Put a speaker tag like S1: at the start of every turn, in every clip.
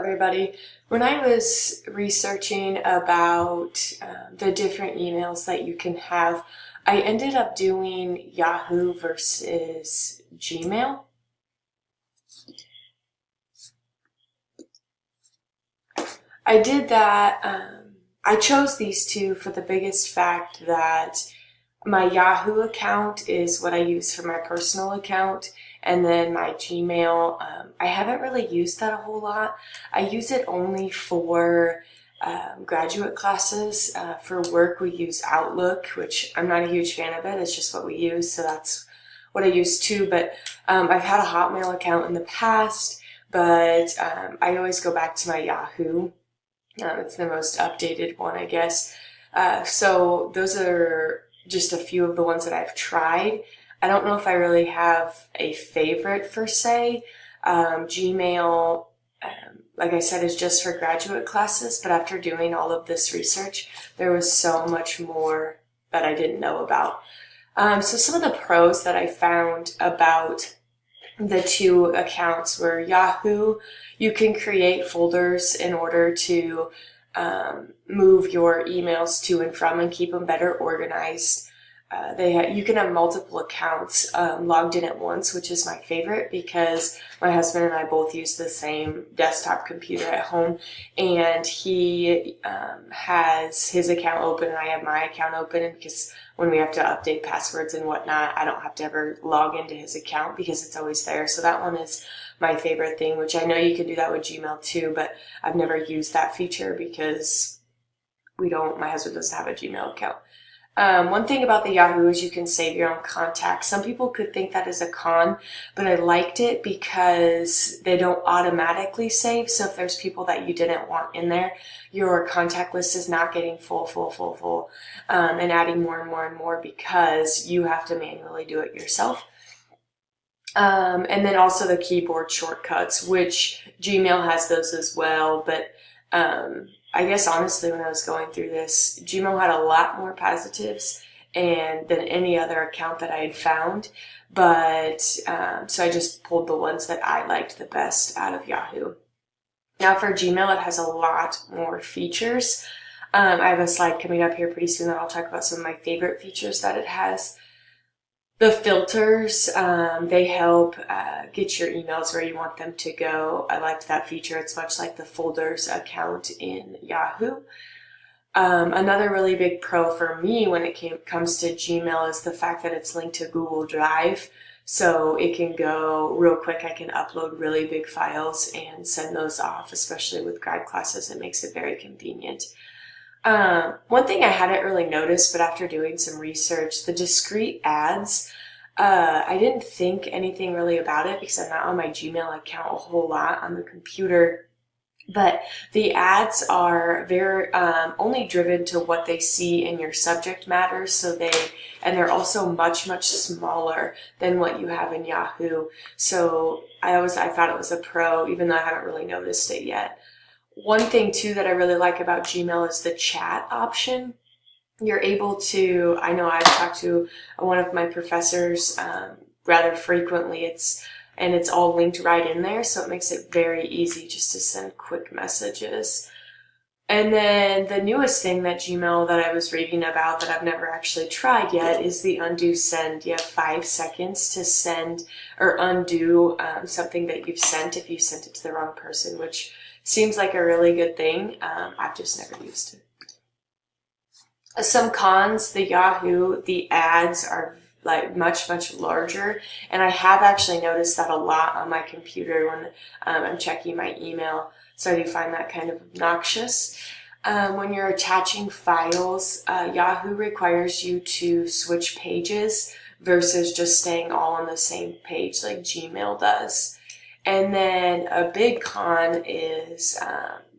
S1: everybody. When I was researching about the different emails that you can have, I ended up doing Yahoo versus Gmail. I did that. I chose these two for the biggest fact that my Yahoo account is what I use for my personal account, and then my Gmail, I haven't really used that a whole lot. I use it only for graduate classes. For work, we use Outlook, which I'm not a huge fan of it. It's just what we use, so that's what I use too. But I've had a Hotmail account in the past, but I always go back to my Yahoo. It's the most updated one, I guess. So those are just a few of the ones that I've tried. I don't know if I really have a favorite per se. Gmail, like I said, is just for graduate classes, but after doing all of this research, there was so much more that I didn't know about. So some of the pros that I found about the two accounts were Yahoo. You can create folders in order to move your emails to and from and keep them better organized. You can have multiple accounts logged in at once, which is my favorite because my husband and I both use the same desktop computer at home, and he has his account open and I have my account open, because when we have to update passwords and whatnot, I don't have to ever log into his account because it's always there. So that one is my favorite thing, which I know you can do that with Gmail too, but I've never used that feature because my husband doesn't have a Gmail account. One thing about the Yahoo is you can save your own contacts. Some people could think that is a con, but I liked it because they don't automatically save. So if there's people that you didn't want in there, your contact list is not getting full, and adding more and more and more because you have to manually do it yourself. And then also the keyboard shortcuts, which Gmail has those as well, but I guess honestly, when I was going through this, Gmail had a lot more positives than any other account that I had found. But so I just pulled the ones that I liked the best out of Yahoo. Now for Gmail, it has a lot more features. I have a slide coming up here pretty soon that I'll talk about some of my favorite features that it has. The filters, they help get your emails where you want them to go. I liked that feature. It's much like the folders account in Yahoo. Another really big pro for me when it comes to Gmail is the fact that it's linked to Google Drive. So it can go real quick. I can upload really big files and send those off, especially with grad classes. It makes it very convenient. One thing I hadn't really noticed, but after doing some research, the discrete ads, I didn't think anything really about it because I'm not on my Gmail account a whole lot on the computer, but the ads are very, only driven to what they see in your subject matter. And they're also much, much smaller than what you have in Yahoo. So I thought it was a pro, even though I haven't really noticed it yet. One thing too that I really like about Gmail is the chat option. You're able to, I know I've talked to one of my professors rather frequently. It's all linked right in there, so it makes it very easy just to send quick messages. And then the newest thing that Gmail that I was reading about that I've never actually tried yet is the undo send. You have 5 seconds to send or undo something that you've sent if you sent it to the wrong person, which seems like a really good thing. I've just never used it. Some cons, the Yahoo, the ads are like much, much larger. And I have actually noticed that a lot on my computer when I'm checking my email. So I do find that kind of obnoxious. When you're attaching files, Yahoo requires you to switch pages versus just staying all on the same page like Gmail does. And then a big con is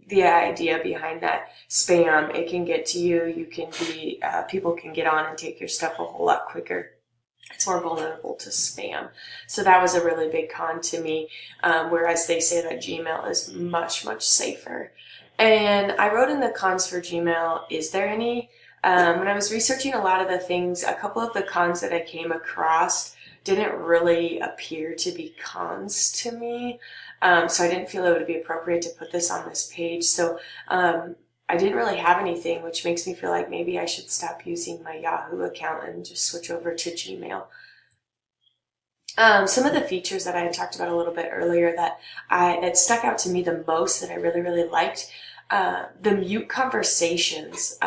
S1: the idea behind that spam. It can get to you. You can be, people can get on and take your stuff a whole lot quicker. It's more vulnerable to spam. So that was a really big con to me, whereas they say that Gmail is much, much safer. And I wrote in the cons for Gmail, is there any? When I was researching a lot of the things, a couple of the cons that I came across didn't really appear to be cons to me. So I didn't feel it would be appropriate to put this on this page. So I didn't really have anything, which makes me feel like maybe I should stop using my Yahoo account and just switch over to Gmail. Some of the features that I had talked about a little bit earlier that stuck out to me the most that I really, really liked, the mute conversations.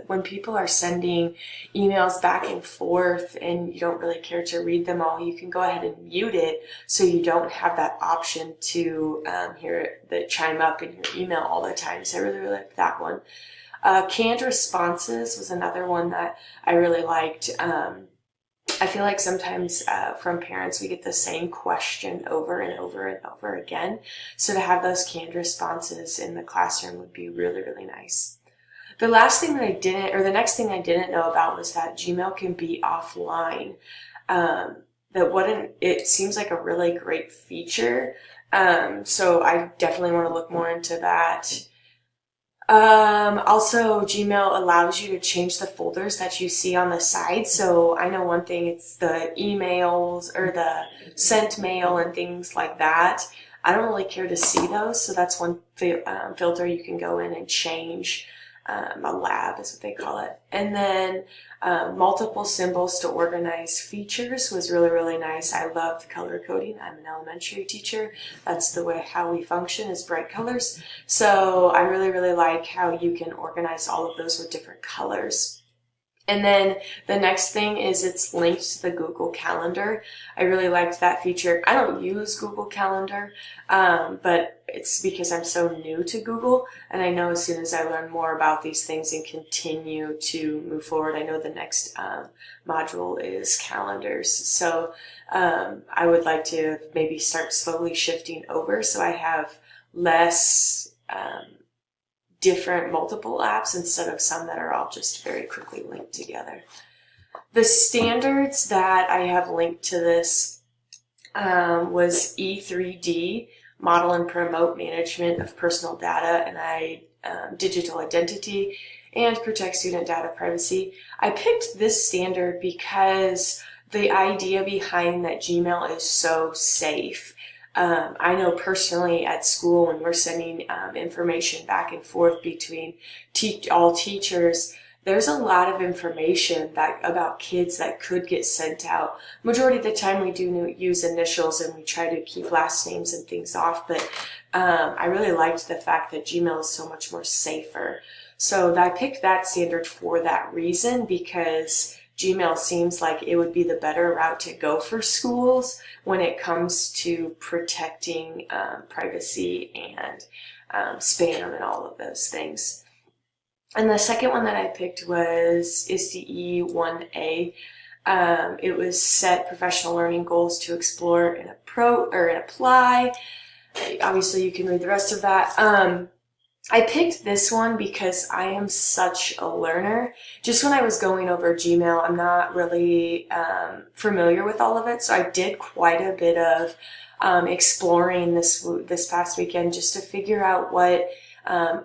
S1: When people are sending emails back and forth and you don't really care to read them all, you can go ahead and mute it so you don't have that option to hear the chime up in your email all the time. So I really, really liked that one. Canned responses was another one that I really liked. I feel like sometimes from parents we get the same question over and over and over again. So to have those canned responses in the classroom would be really, really nice. The next thing I didn't know about was that Gmail can be offline. It seems like a really great feature. So I definitely want to look more into that. Also, Gmail allows you to change the folders that you see on the side. So I know one thing, it's the emails or the sent mail and things like that. I don't really care to see those. So that's one filter you can go in and change. A lab is what they call it. And then multiple symbols to organize features was really, really nice. I love color coding. I'm an elementary teacher. That's the way how we function is bright colors. So I really, really like how you can organize all of those with different colors. And then the next thing is it's linked to the Google Calendar. I really liked that feature. I don't use Google Calendar, but it's because I'm so new to Google, and I know as soon as I learn more about these things and continue to move forward, I know the next module is calendars. So I would like to maybe start slowly shifting over so I have less different multiple apps instead of some that are all just very quickly linked together. The standards that I have linked to this was E3D, Model and Promote Management of Personal Data and Digital Identity, and Protect Student Data Privacy. I picked this standard because the idea behind that Gmail is so safe. I know personally at school when we're sending information back and forth between all teachers, there's a lot of information about kids that could get sent out. Majority of the time we do use initials and we try to keep last names and things off, but I really liked the fact that Gmail is so much more safer. So I picked that standard for that reason, because Gmail seems like it would be the better route to go for schools when it comes to protecting privacy and spam and all of those things. And the second one that I picked is the E1A. It was set professional learning goals to explore and apply. Obviously, you can read the rest of that. I picked this one because I am such a learner. Just when I was going over Gmail, I'm not really familiar with all of it, so I did quite a bit of exploring this past weekend just to figure out what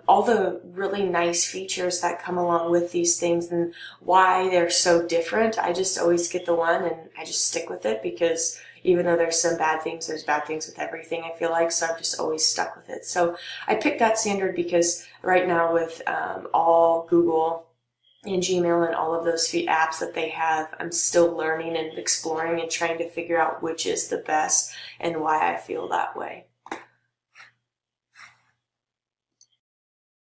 S1: all the really nice features that come along with these things and why they're so different. I just always get the one and I just stick with it, because even though there's some bad things, there's bad things with everything, I feel like, so I've just always stuck with it. So I picked that standard because right now with all Google and Gmail and all of those apps that they have, I'm still learning and exploring and trying to figure out which is the best and why I feel that way.